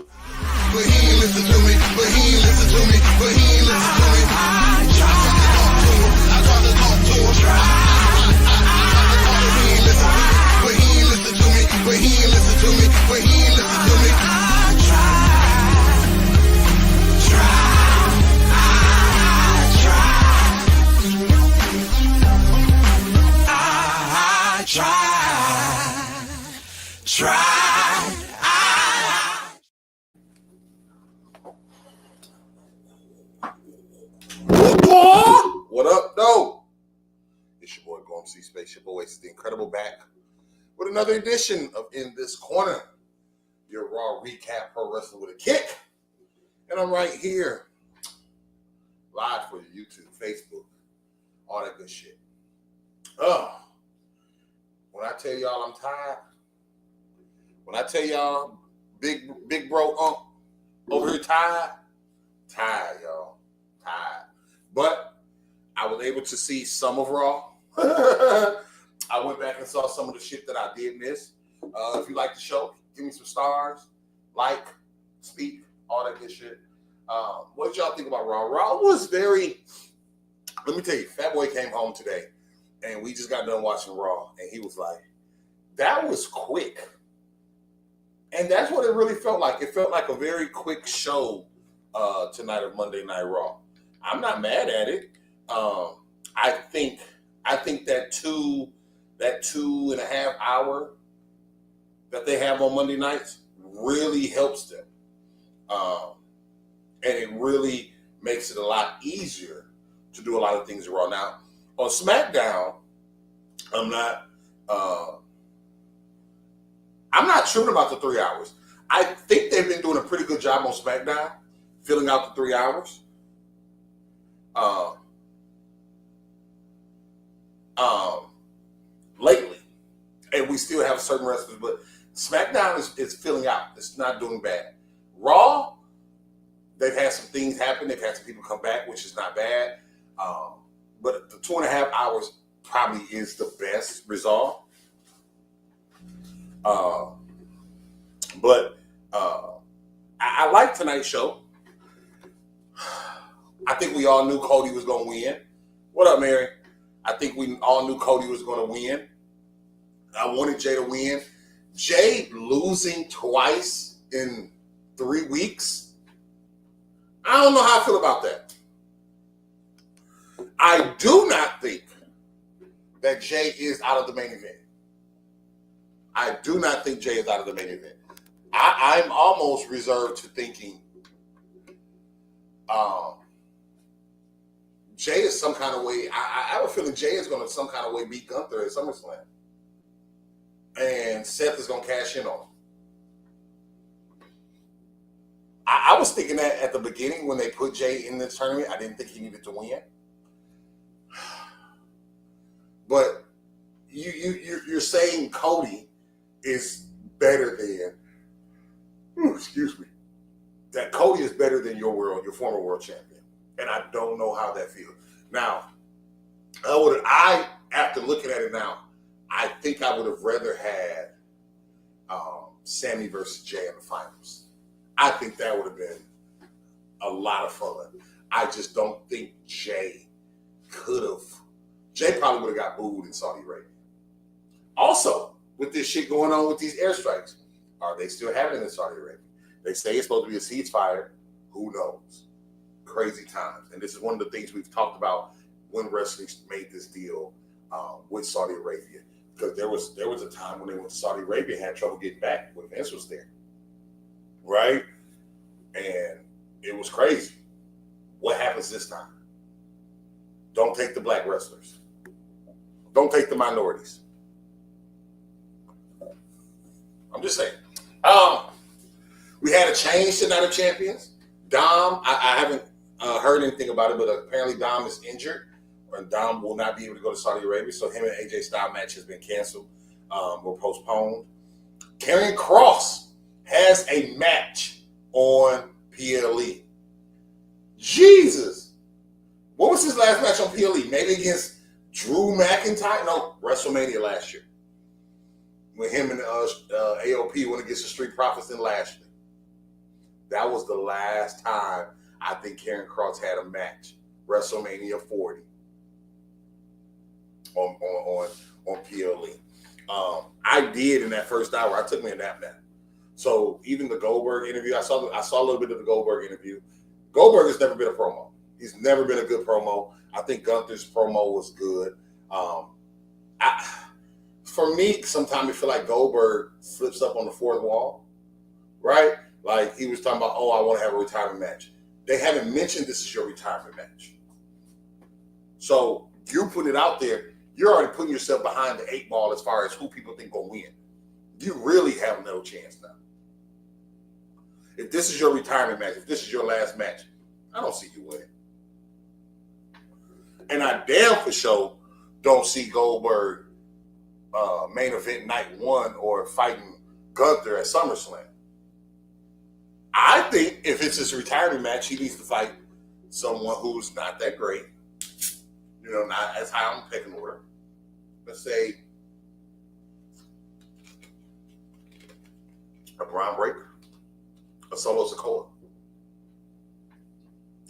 But he ain't listen to me, but he ain't listen to me, but he ain't listen to me. I tried to talk to him. He ain't listen to me, but he ain't listen to me, but he ain't listen to me, but he ain't listen to me. I tried. What up, though? It's your boy, Go MC Space. Your boy, it's the Incredible back with another edition of In This Corner, your Raw recap pro wrestling with a kick. And I'm right here, live for your YouTube, Facebook, all that good shit. When I tell y'all I'm tired, when I tell y'all big bro over here tired, y'all, tired. But I was able to see some of Raw. I went back and saw some of the shit that I did miss. If you like the show, give me some stars, like, speak, all that good shit. What did y'all think about Raw? Raw was very, let me tell you, Fat Boy came home today and we just got done watching Raw and he was like, that was quick. And that's what it really felt like. It felt like a very quick show tonight of Monday Night Raw. I'm not mad at it. I think that two and a half hour that they have on Monday nights really helps them. And it really makes it a lot easier to do a lot of things Raw. Now, on SmackDown, I'm not tripping about the 3 hours. I think they've been doing a pretty good job on SmackDown, filling out the 3 hours. Lately, and we still have certain wrestlers, but SmackDown is filling out. It's not doing bad. Raw, they've had some things happen. They've had some people come back, which is not bad. But the 2.5 hours probably is the best result. But I like tonight's show. I think we all knew Cody was going to win. What up, Mary? I think we all knew Cody was going to win. I wanted Jay to win. Jay losing twice in 3 weeks. I don't know how I feel about that. I do not think that Jay is out of the main event. I do not think Jay is out of the main event. I'm almost reserved to thinking Jay is some kind of way. I have a feeling Jay is going to some kind of way beat Gunther at SummerSlam. And Seth is going to cash in on him. I was thinking that at the beginning when they put Jay in this tournament. I didn't think he needed to win. But you're saying Cody is better than, excuse me, that Cody is better than your former world champion. And I don't know how that feels. Now, after looking at it now, I think I would have rather had Sammy versus Jay in the finals. I think that would have been a lot of fun. I just don't think Jay could have. Jay probably would have got booed in Saudi Arabia. Also, with this shit going on with these airstrikes, are they still having it in Saudi Arabia? They say it's supposed to be a ceasefire. Who knows? Crazy times. And this is one of the things we've talked about when wrestling made this deal with Saudi Arabia. Because there was a time when they went to Saudi Arabia and had trouble getting back when Vince was there. Right? And it was crazy. What happens this time? Don't take the black wrestlers. Don't take the minorities. I'm just saying. We had a change to Night of Champions. Dom, I haven't heard anything about it, but apparently Dom is injured, and Dom will not be able to go to Saudi Arabia. So him and AJ Styles match has been canceled or postponed. Karrion Kross has a match on PLE. Jesus, what was his last match on PLE? Maybe against Drew McIntyre? No, WrestleMania last year, when him and AOP went against the Street Profits and Lashley. That was the last time I think Karrion Kross had a match. WrestleMania 40 on PLE. I did in that first hour. I took me a nap. So even the Goldberg interview, I saw a little bit of the Goldberg interview. Goldberg has never been a promo. He's never been a good promo. I think Gunther's promo was good. For me, sometimes I feel like Goldberg slips up on the fourth wall, right? Like he was talking about, I want to have a retirement match. They haven't mentioned this is your retirement match. So you put it out there, you're already putting yourself behind the 8 ball as far as who people think will win. You really have no chance now. If this is your retirement match, if this is your last match, I don't see you winning. And I damn for sure don't see Goldberg main event night 1 or fighting Gunther at SummerSlam. I think if it's his retirement match, he needs to fight someone who's not that great. Not as high on the pecking order. Let's say a Bron Brekker, a Solo Sikoa,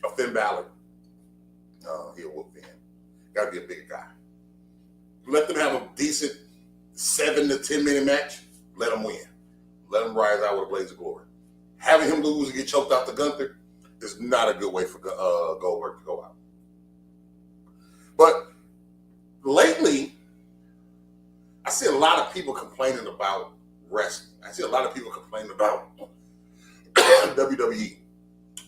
a Finn Balor. He'll whoop Finn. Got to be a bigger guy. Let them have a decent 7 to 10 minute match. Let him win. Let him rise out with a blaze of glory. Having him lose and get choked out to Gunther is not a good way for Goldberg to go out. But lately, I see a lot of people complaining about wrestling. I see a lot of people complaining about WWE.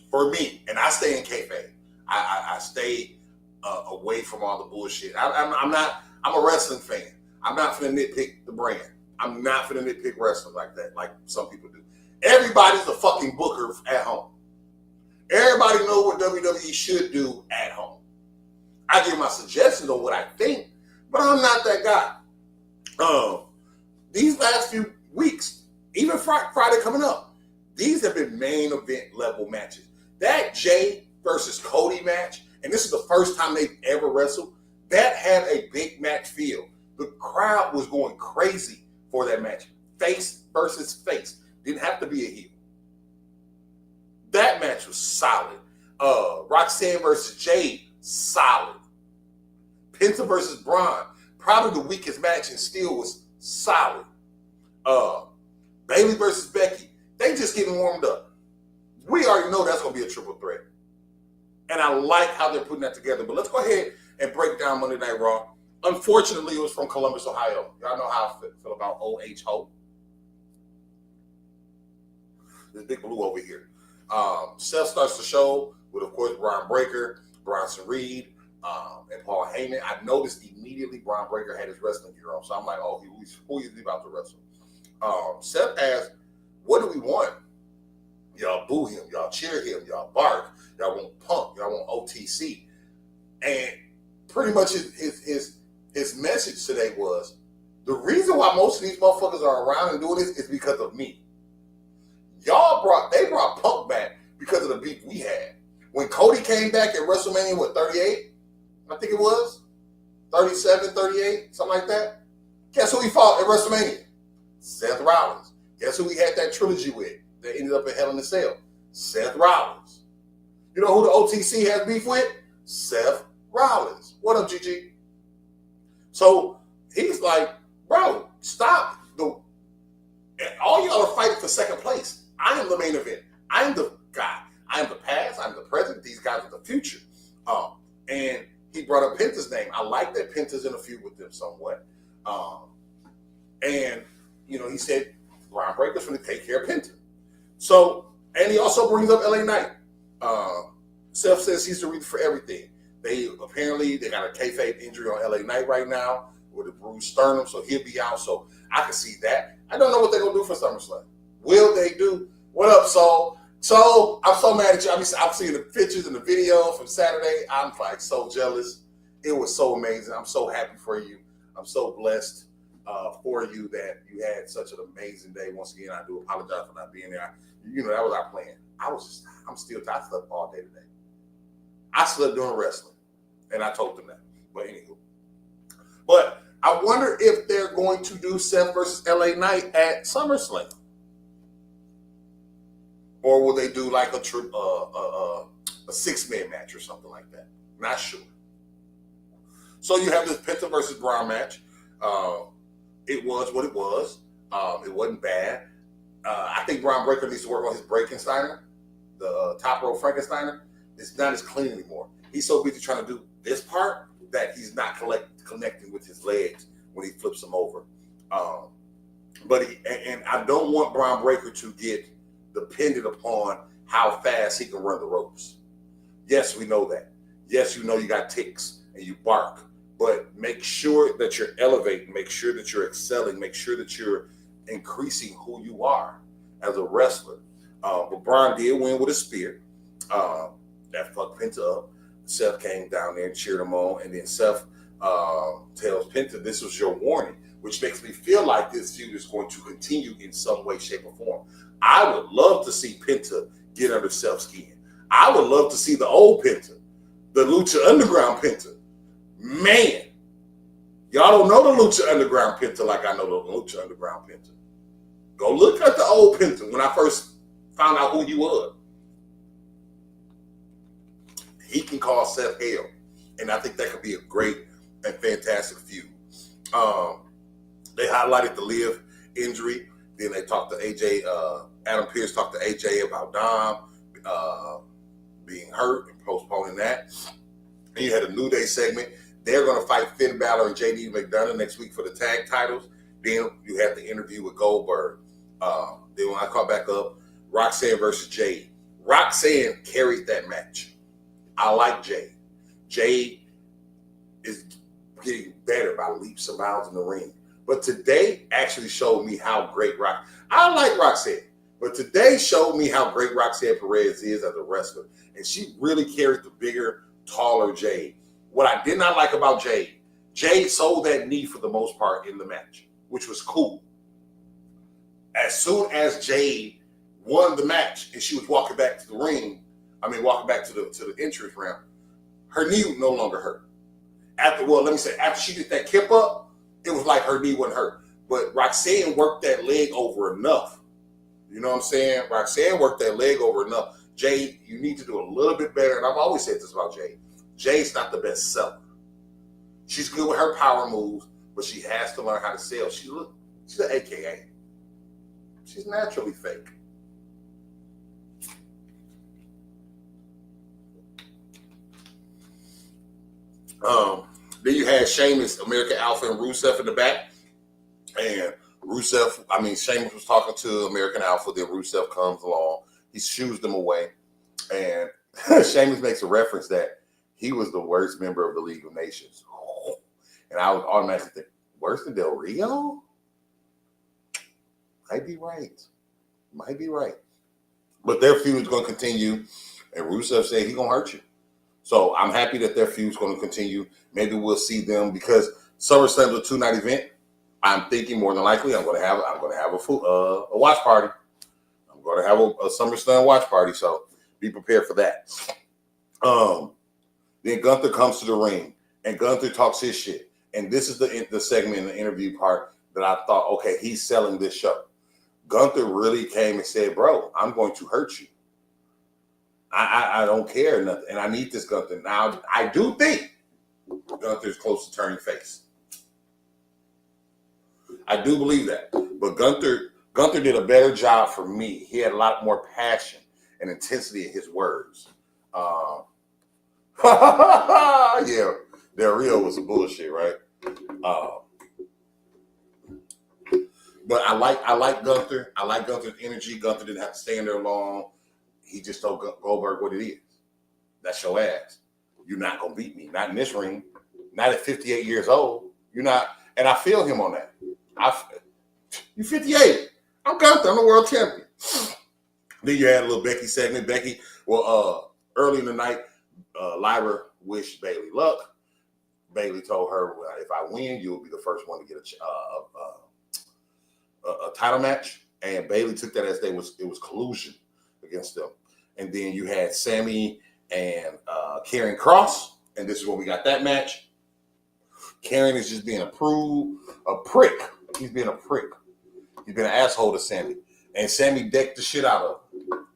For me, and I stay in kayfabe. I stay away from all the bullshit. I'm a wrestling fan. I'm not finna nitpick the brand. I'm not finna nitpick wrestling like that, like some people do. Everybody's a fucking booker at home. Everybody knows what WWE should do at home. I give my suggestions on what I think, but I'm not that guy. These last few weeks, even Friday coming up, these have been main event level matches. That Jay versus Cody match, and this is the first time they've ever wrestled, that had a big match feel. The crowd was going crazy for that match. Face versus face. Didn't have to be a heel. That match was solid. Roxanne versus Jade, solid. Penta versus Bron, probably the weakest match and still was solid. Bayley versus Becky, they just getting warmed up. We already know that's going to be a triple threat. And I like how they're putting that together. But let's go ahead and break down Monday Night Raw. Unfortunately, it was from Columbus, Ohio. Y'all know how I feel about O.H. Ho. This big blue over here. Seth starts the show with, of course, Bron Brekker, Bronson Reed, and Paul Heyman. I noticed immediately Bron Brekker had his wrestling gear on. So I'm like, who is he about to wrestle? Seth asked, what do we want? Y'all boo him. Y'all cheer him. Y'all bark. Y'all want Punk. Y'all want OTC. And pretty much his message today was, the reason why most of these motherfuckers are around and doing this is because of me. They brought Punk back because of the beef we had. When Cody came back at WrestleMania, 38? I think it was. 37, 38, something like that. Guess who he fought at WrestleMania? Seth Rollins. Guess who he had that trilogy with that ended up in Hell in a Cell? Seth Rollins. You know who the OTC has beef with? Seth Rollins. What up, GG? So he's like, bro, stop. All y'all are fighting for second place. I am the main event. I am the guy. I am the past. I'm the present. These guys are the future. And he brought up Penta's name. I like that Penta's in a feud with them somewhat. And, he said Bron Breakker's going to take care of Penta. So, and he also brings up LA Knight. Seth says he's the reason for everything. They got a kayfabe injury on LA Knight right now with a bruised sternum, so he'll be out. So I can see that. I don't know what they're going to do for SummerSlam. Will they do? What up, Soul? So I'm so mad at you. I'm seeing the pictures and the video from Saturday. I'm like so jealous. It was so amazing. I'm so happy for you. I'm so blessed for you that you had such an amazing day. Once again, I do apologize for not being there. That was our plan. I'm still tired. I slept all day today. I slept during wrestling, and I told them that. But anywho. But I wonder if they're going to do Seth versus LA Knight at SummerSlam. Or will they do like a 6-man match or something like that? Not sure. So you have this Penta versus Bron match. It was what it was. It wasn't bad. I think Bron Brekker needs to work on his Frankensteiner, the top row Frankensteiner. It's not as clean anymore. He's so busy trying to do this part that he's not connecting with his legs when he flips them over. But I don't want Bron Brekker to get dependent upon how fast he can run the ropes. Yes, we know that. Yes, you know you got ticks and you bark, but make sure that you're elevating, make sure that you're excelling, make sure that you're increasing who you are as a wrestler. But Bron did win with a spear. That fucked Penta up. Seth came down there and cheered him on, and then Seth tells Penta, "This was your warning," which makes me feel like this feud is going to continue in some way, shape, or form. I would love to see Penta get under Seth's skin. I would love to see the old Penta, the Lucha Underground Penta. Man, y'all don't know the Lucha Underground Penta like I know the Lucha Underground Penta. Go look at the old Penta when I first found out who he was. He can cause Seth hell, and I think that could be a great and fantastic feud. They highlighted the Liv injury. Then they talked to AJ. Adam Pearce talked to AJ about Dom being hurt and postponing that. And you had a New Day segment. They're going to fight Finn Balor and JD McDonough next week for the tag titles. Then you had the interview with Goldberg. Then when I caught back up, Roxanne versus Jade. Roxanne carried that match. I like Jade. Jade is getting better by leaps and bounds in the ring. But today actually showed me how great I like Roxanne, but today showed me how great Roxanne Perez is as a wrestler. And she really carried the bigger, taller Jade. What I did not like about Jade sold that knee for the most part in the match, which was cool. As soon as Jade won the match and she was walking back to the ring, walking back to the entrance ramp, her knee no longer hurt. After she did that kip up, it was like her knee wasn't hurt. But Roxanne worked that leg over enough. You know what I'm saying? Roxanne worked that leg over enough. Jade, you need to do a little bit better. And I've always said this about Jade. Jade's not the best seller. She's good with her power moves, but she has to learn how to sell. She's an AKA. She's naturally fake. Then you had Sheamus, American Alpha, and Rusev in the back. And Sheamus was talking to American Alpha, then Rusev comes along. He shoos them away. And Sheamus makes a reference that he was the worst member of the League of Nations. And I was automatically thinking, worse than Del Rio? Might be right. But their feud is going to continue. And Rusev said he's going to hurt you. So I'm happy that their feud is going to continue. Maybe we'll see them because SummerSlam's a 2-night event. I'm thinking more than likely I'm going to have a watch party. I'm going to have a SummerSlam watch party. So be prepared for that. Then Gunther comes to the ring and Gunther talks his shit. And this is the segment in the interview part that I thought, okay, he's selling this show. Gunther really came and said, bro, I'm going to hurt you. I don't care nothing. And I need this Gunther. Now, I do think Gunther's close to turning face. I do believe that. But Gunther did a better job for me. He had a lot more passion and intensity in his words. Yeah, Del Rio was some bullshit, right? But I like Gunther. I like Gunther's energy. Gunther didn't have to stay in there long. He just told Goldberg what it is. That's your ass. You're not going to beat me. Not in this ring. Not at 58 years old. You're not. And I feel him on that. You're 58. I'm Gunther. I'm the world champion. Then you had a little Becky segment. Becky, early in the night, Lyra wished Bayley luck. Bayley told her, well, if I win, you'll be the first one to get a title match. And Bayley took that as it was collusion against them. And then you had Sammy and Karrion Kross, and this is when we got that match. Karrion is just being a prick. He's being a prick. He's been an asshole to Sammy. And Sammy decked the shit out of him.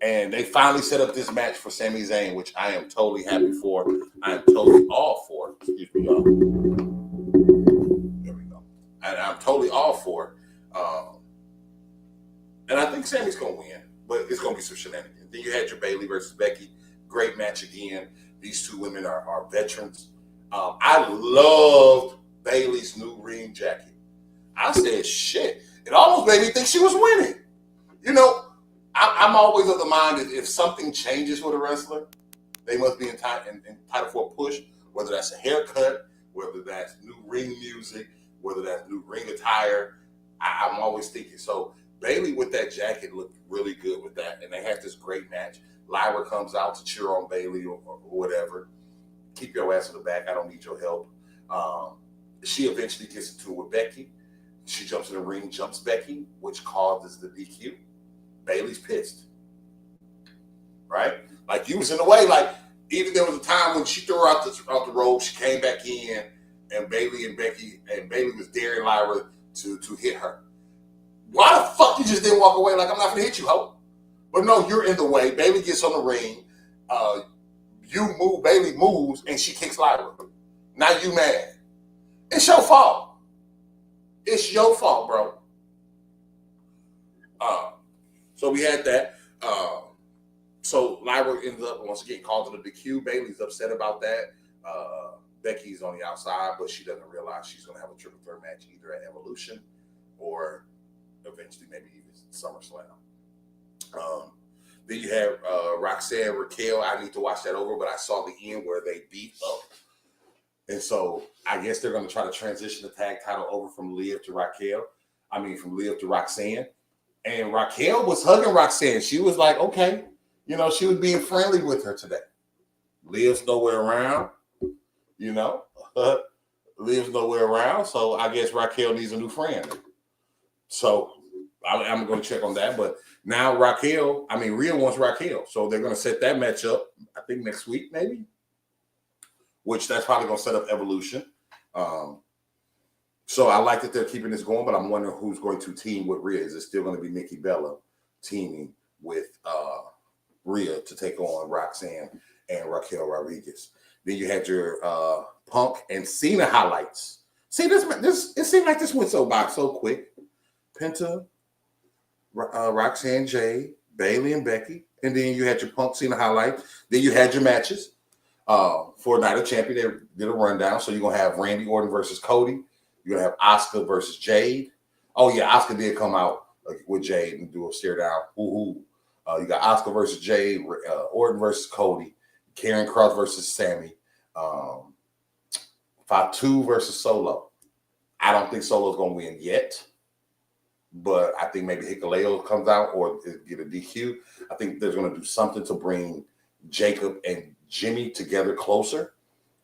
And they finally set up this match for Sami Zayn, which I am totally happy for. I am totally all for. Excuse me, y'all. There we go. And I'm totally all for. And I think Sami's going to win, but it's going to be some shenanigans. Then you had your Bayley versus Becky. Great match again. These two women are veterans. I loved Bayley's new ring jacket. I said, shit. It almost made me think she was winning. You know, I'm always of the mind that if something changes with a wrestler, they must be entitled for a push, whether that's a haircut, whether that's new ring music, whether that's new ring attire. I'm always thinking. So Bayley with that jacket looked really good with that, and they had this great match. Lyra comes out to cheer on Bayley or whatever. Keep your ass in the back. I don't need your help. She eventually gets into it with Becky. She jumps in the ring, jumps Becky, which causes the DQ. Bayley's pissed, right? Like, you was in the way. Like, even there was a time when she threw her out the rope, she came back in, and Bayley was daring Lyra to hit her. Why the fuck you just didn't walk away like, I'm not gonna hit you, ho? But no, you're in the way. Bayley gets on the ring. You move, Bayley moves, and she kicks Lyra. Now you mad. It's your fault. It's your fault, bro. So we had that. So Lyra ends up, once again, called to the DQ. Bayley's upset about that. Becky's on the outside, but she doesn't realize she's going to have a triple threat match either at Evolution or eventually maybe even SummerSlam. Then you have Roxanne, Raquel. I need to watch that over, but I saw the end where they beat up. And so I guess they're going to try to transition the tag title over from Liv to Roxanne. And Raquel was hugging Roxanne. She was like, okay. You know, she was being friendly with her today. Liv's nowhere around. You know, Liv's nowhere around. So I guess Raquel needs a new friend. So I'm going to check on that. But now Rhea wants Raquel. So they're going to set that match up, I think next week maybe. Which that's probably going to set up Evolution. So I like that they're keeping this going, but I'm wondering who's going to team with Rhea. Is it still going to be Nikki Bella teaming with Rhea to take on Roxanne and Raquel Rodriguez? Then you had your Punk and Cena highlights. See, this it seemed like this went by so quick. Penta, Roxanne, Jade, Bayley, and Becky. And then you had your Punk Cena highlights. Then you had your matches. For Night of Champion, they did a rundown. So you're going to have Randy Orton versus Cody. You're going to have Asuka versus Jade. Oh, yeah, Asuka did come out with Jade and do a stare down. You got Asuka versus Jade, Orton versus Cody, Karrion Kross versus Sammy, Fatu versus Solo. I don't think Solo's going to win yet, but I think maybe Hikuleo comes out or get a DQ. I think they're going to do something to bring Jacob and Jimmy together closer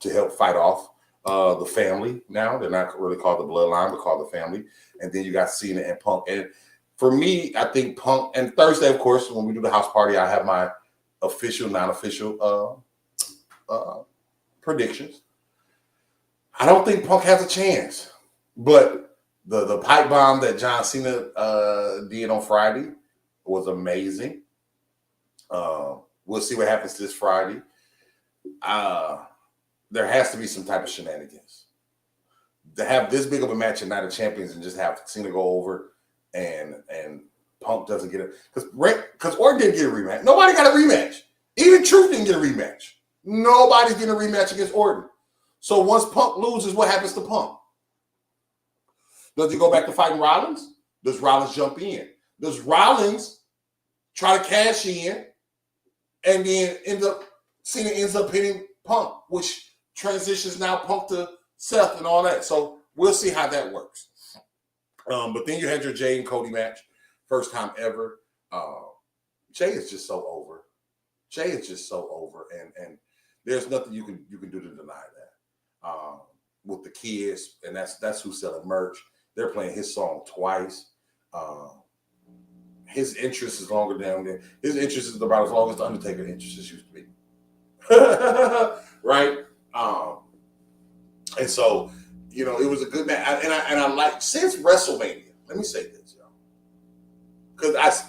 to help fight off the family. Now they're not really called the Bloodline, but called the family. And then you got Cena and Punk. And for me, I think Punk, and Thursday, of course, when we do the house party, I have my official, non-official predictions. I don't think Punk has a chance, but the pipe bomb that John Cena did on Friday was amazing. We'll see what happens this Friday. There has to be some type of shenanigans. To have this big of a match at Night of Champions and just have Cena go over and Punk doesn't get it. Because Orton didn't get a rematch. Nobody got a rematch. Even Truth didn't get a rematch. Nobody's getting a rematch against Orton. So once Punk loses, what happens to Punk? Does he go back to fighting Rollins? Does Rollins jump in? Does Rollins try to cash in and then Cena ends up hitting Punk, which transitions now Punk to Seth and all that. So we'll see how that works. But then you had your Jay and Cody match. First time ever. Jay is just so over. Jay is just so over. And there's nothing you can do to deny that. With the kids, and that's who's selling merch. They're playing his song twice. His interest is longer than his interest is about as long as the Undertaker interest used to be. Right? And so, you know, it was a good match. And I like, since WrestleMania, let me say this, y'all. Because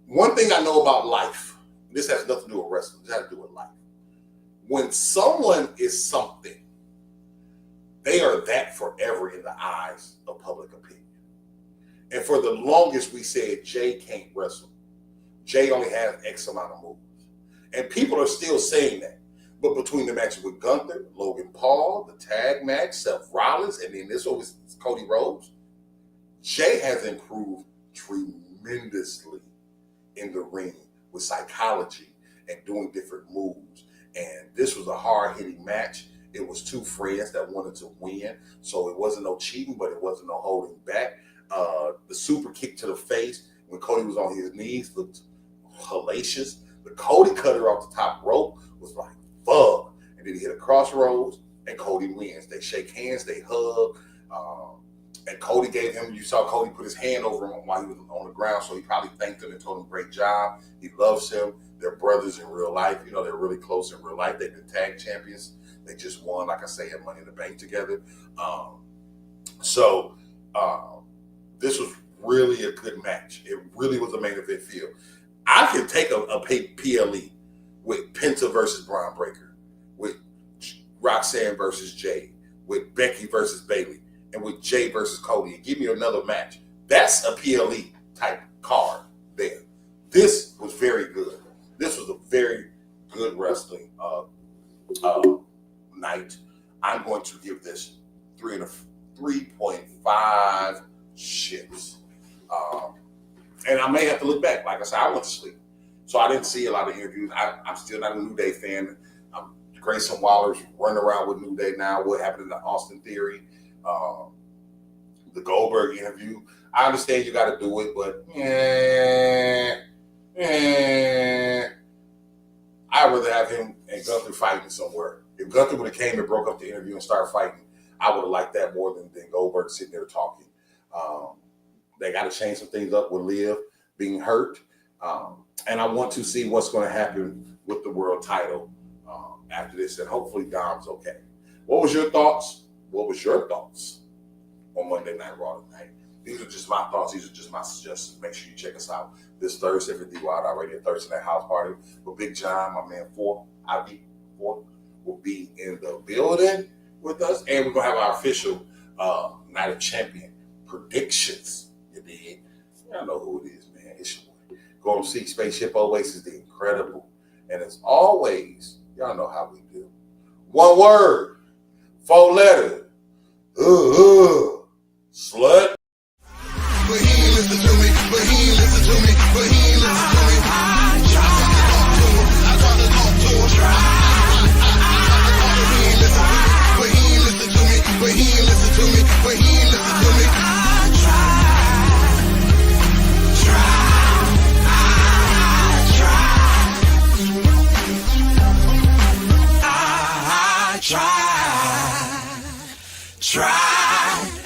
one thing I know about life This has nothing to do with wrestling. This has to do with life. When someone is something, they are that forever in the eyes of public opinion. And for the longest, we said Jay can't wrestle. Jay only has X amount of moves. And people are still saying that. But between the matches with Gunther, Logan Paul, the tag match, Seth Rollins, and then this one was Cody Rhodes, Jay has improved tremendously in the ring with psychology and doing different moves. And this was a hard-hitting match. It was two friends that wanted to win. So it wasn't no cheating, but it wasn't no holding back. The super kick to the face when Cody was on his knees looked hellacious. The Cody cutter off the top rope was like, fuck. And then he hit a crossroads, and Cody wins. They shake hands, they hug. And Cody gave him, you saw Cody put his hand over him while he was on the ground, so he probably thanked him and told him great job. He loves him. They're brothers in real life. You know, they're really close in real life. They've been tag champions. They just won, like I say, at Money in the Bank together. This was really a good match. It really was a main event feel. I can take a PLE with Penta versus Bron Brekker, with Roxanne versus Jade, with Becky versus Bayley, and with Jay versus Cody, and give me another match. That's a PLE type card there. This was very good. This was a very good wrestling night. I'm going to give this 3.5 shits. And I may have to look back. Like I said, I went to sleep. So I didn't see a lot of interviews. I'm still not a New Day fan. Grayson Waller's running around with New Day now. What happened in the Austin Theory? The Goldberg interview. I understand you got to do it, but I'd rather have him and Gunther fighting somewhere. If Gunther would have came and broke up the interview and started fighting, I would have liked that more than Goldberg sitting there talking. They got to change some things up with Liv being hurt. And I want to see what's going to happen with the world title after this, and hopefully Dom's okay. What was your thoughts? What was your thoughts on Monday Night Raw tonight? These are just my thoughts. These are just my suggestions. Make sure you check us out this Thursday for the Wild Out Radio Thursday Night House Party with Big John, my man 4, will be in the building with us. And we're going to have our official Night of Champion predictions. You dig? Y'all know who it is, man. It's your boy. Go and see Spaceship Oasis, the Incredible. And as always, y'all know how we do. One word, 4 letters. Slut. But he ain't listen to me, but he ain't listen to me, but he ain't listen to me. I tried to talk to him. He ain't listen to me, but he ain't listen to me, but he ain't listen to me, but he ain't listen to me. I tried.